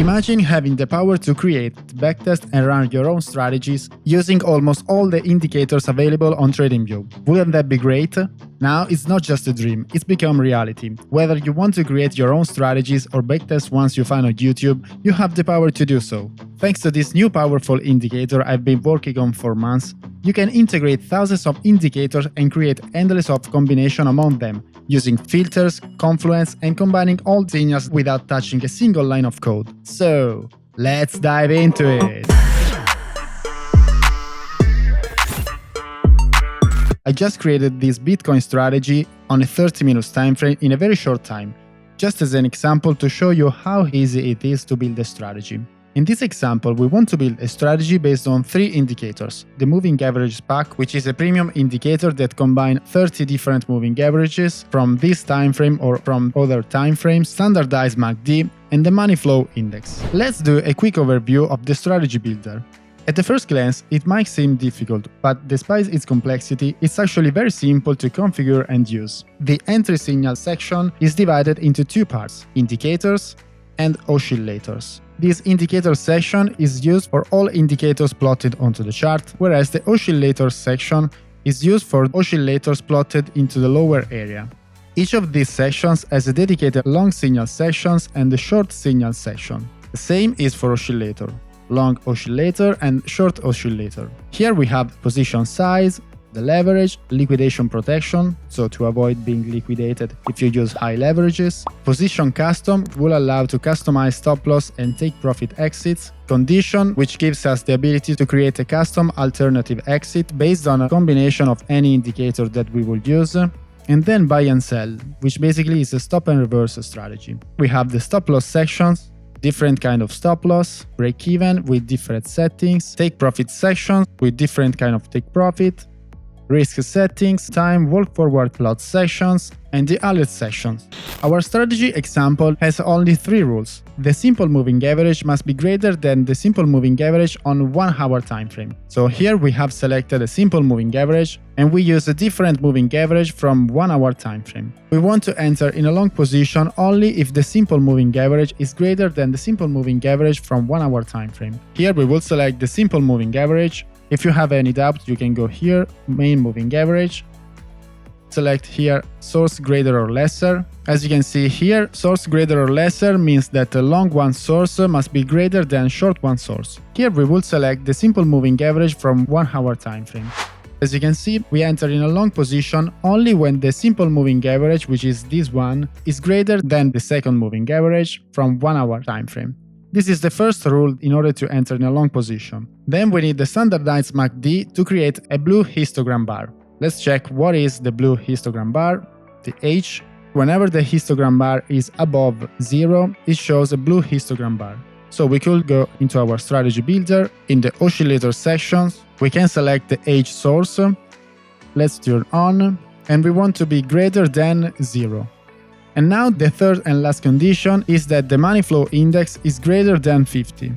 Imagine having the power to create, backtest and run your own strategies using almost all the indicators available on TradingView. Wouldn't that be great? Now it's not just a dream, it's become reality. Whether you want to create your own strategies or backtest ones you find on YouTube, you have the power to do so. Thanks to this new powerful indicator I've been working on for months, you can integrate thousands of indicators and create endless of combination among them, using filters, confluence, and combining all signals without touching a single line of code. So, let's dive into it! I just created this Bitcoin strategy on a 30 minutes time frame in a very short time, just as an example to show you how easy it is to build a strategy. In this example, we want to build a strategy based on 3 indicators. The moving average pack, which is a premium indicator that combines 30 different moving averages from this time frame or from other time frames, standardized MACD, and the money flow index. Let's do a quick overview of the strategy builder. At the first glance, it might seem difficult, but despite its complexity, it's actually very simple to configure and use. The entry signal section is divided into 2 parts: indicators and oscillators. This indicator section is used for all indicators plotted onto the chart, whereas the oscillators section is used for oscillators plotted into the lower area. Each of these sections has a dedicated long signal sections and a short signal section. The same is for oscillator, long oscillator and short oscillator. Here we have position size, the leverage, liquidation protection, so to avoid being liquidated if you use high leverages. Position custom will allow to customize stop loss and take profit exits. Condition, which gives us the ability to create a custom alternative exit based on a combination of any indicator that we will use. And then buy and sell, which basically is a stop and reverse strategy. We have the stop loss sections, different kind of stop loss, break even with different settings, take profit sections with different kind of take profit, risk settings, time, walk forward plot sections, and the alert sections. Our strategy example has only 3 rules. The simple moving average must be greater than the simple moving average on 1 hour time frame. So here we have selected a simple moving average, and we use a different moving average from 1 hour time frame. We want to enter in a long position only if the simple moving average is greater than the simple moving average from 1 hour time frame. Here we will select the simple moving average. If you have any doubt, you can go here, main moving average, select here source greater or lesser. As you can see here, source greater or lesser means that the long one source must be greater than short one source. Here we will select the simple moving average from 1 hour time frame. As you can see, we enter in a long position only when the simple moving average, which is this one, is greater than the second moving average from 1 hour time frame. This is the first rule in order to enter in a long position. Then we need the standardized MACD to create a blue histogram bar. Let's check what is the blue histogram bar. The H. Whenever the histogram bar is above 0, it shows a blue histogram bar. So we could go into our strategy builder. In the oscillator sections, we can select the H source. Let's turn on, and we want to be greater than 0. And now the third and last condition is that the money flow index is greater than 50.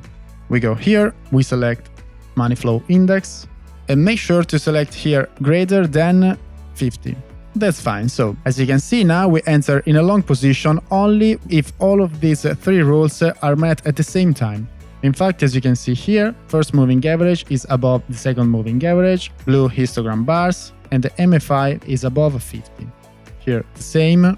We go here, we select money flow index, and make sure to select here greater than 50. That's fine. So as you can see now, we enter in a long position only if all of these 3 rules are met at the same time. In fact, as you can see here, first moving average is above the second moving average, blue histogram bars, and the MFI is above 50. Here the same,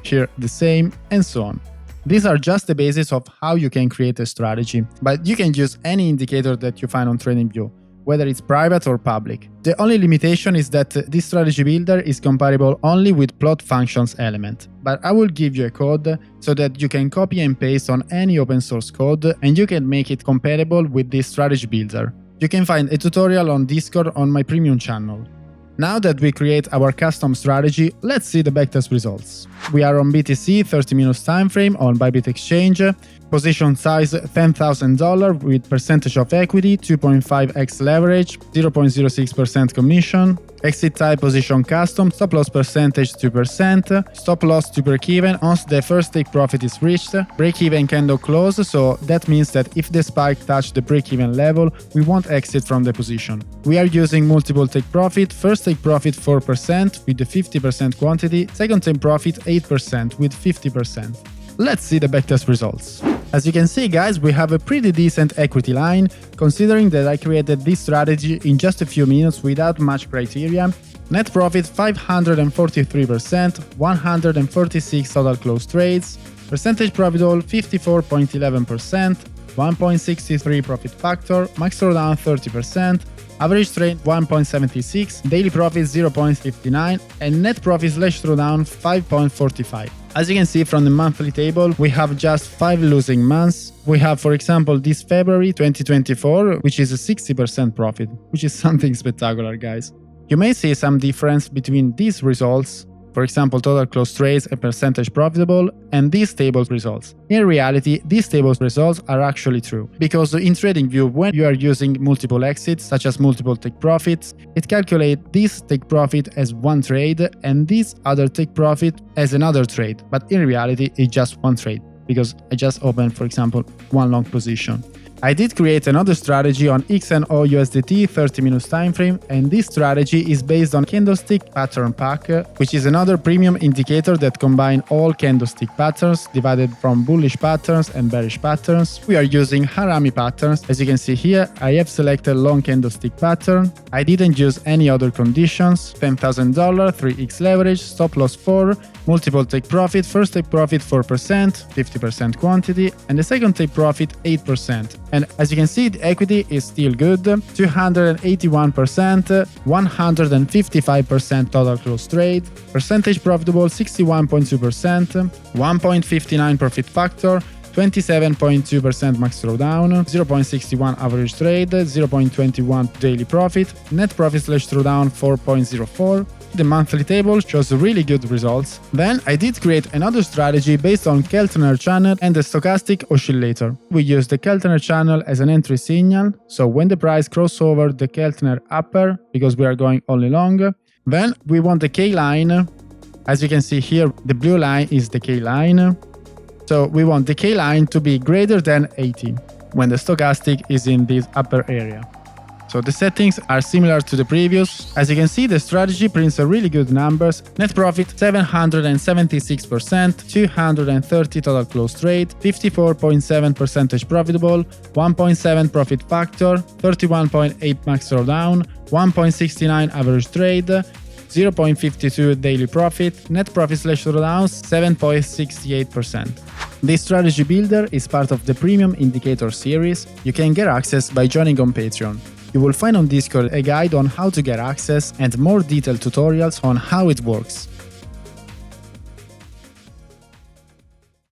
here the same, and so on. These are just the basis of how you can create a strategy, but you can use any indicator that you find on TradingView, whether it's private or public. The only limitation is that this strategy builder is compatible only with plot functions element, but I will give you a code so that you can copy and paste on any open source code and you can make it compatible with this strategy builder. You can find a tutorial on Discord on my premium channel. Now that we create our custom strategy, let's see the backtest results. We are on BTC 30 minutes time frame on Bybit exchange. Position size $10,000 with percentage of equity, 2.5x leverage, 0.06% commission. Exit type position custom, stop loss percentage 2%, stop loss to break even once the first take profit is reached. Break even candle close, so that means that if the spike touches the break even level, we won't exit from the position. We are using multiple take profit, first take profit 4% with the 50% quantity, second take profit 8% with 50%. Let's see the backtest results. As you can see, guys, we have a pretty decent equity line, considering that I created this strategy in just a few minutes without much criteria. Net profit 543%, 146 total close trades, percentage profitable 54.11%, 1.63 profit factor, max drawdown 30%, average trade 1.76, daily profit 0.59, and net profit slash drawdown 5.45. As you can see from the monthly table, we have just 5 losing months. We have, for example, this February 2024, which is a 60% profit, which is something spectacular, guys. You may see some difference between these results, for example, total close trades and percentage profitable, and these tables results. In reality, these tables results are actually true, because in TradingView, when you are using multiple exits, such as multiple take profits, it calculates this take profit as one trade and this other take profit as another trade, but in reality, it's just one trade, because I just opened, for example, one long position. I did create another strategy on XNO USDT 30 minutes time frame, and this strategy is based on candlestick pattern pack, which is another premium indicator that combines all candlestick patterns divided from bullish patterns and bearish patterns. We are using Harami patterns. As you can see here, I have selected long candlestick pattern. I didn't use any other conditions. $10,000, 3x leverage, stop loss 4, multiple take profit, first take profit 4%, 50% quantity, and the second take profit 8%. And as you can see, the equity is still good, 281%, 155% total close trade, percentage profitable 61.2%, 1.59 profit factor, 27.2% max drawdown, 0.61 average trade, 0.21 daily profit, net profit slash drawdown 4.04. The monthly table shows really good results. Then I did create another strategy based on Keltner channel and the stochastic oscillator. We use the Keltner channel as an entry signal, so when the price crosses over the Keltner upper, because we are going only long, then we want the K line. As you can see here, the blue line is the K line. So we want the K line to be greater than 80 when the stochastic is in this upper area. So the settings are similar to the previous. As you can see, the strategy prints a really good numbers. Net profit 776%, 230 total close trade, 54.7% profitable, 1.7 profit factor, 31.8 max drawdown, 1.69 average trade, 0.52 daily profit, net profit slash drawdown 7.68%. This strategy builder is part of the Premium Indicator series. You can get access by joining on Patreon. You will find on Discord a guide on how to get access and more detailed tutorials on how it works.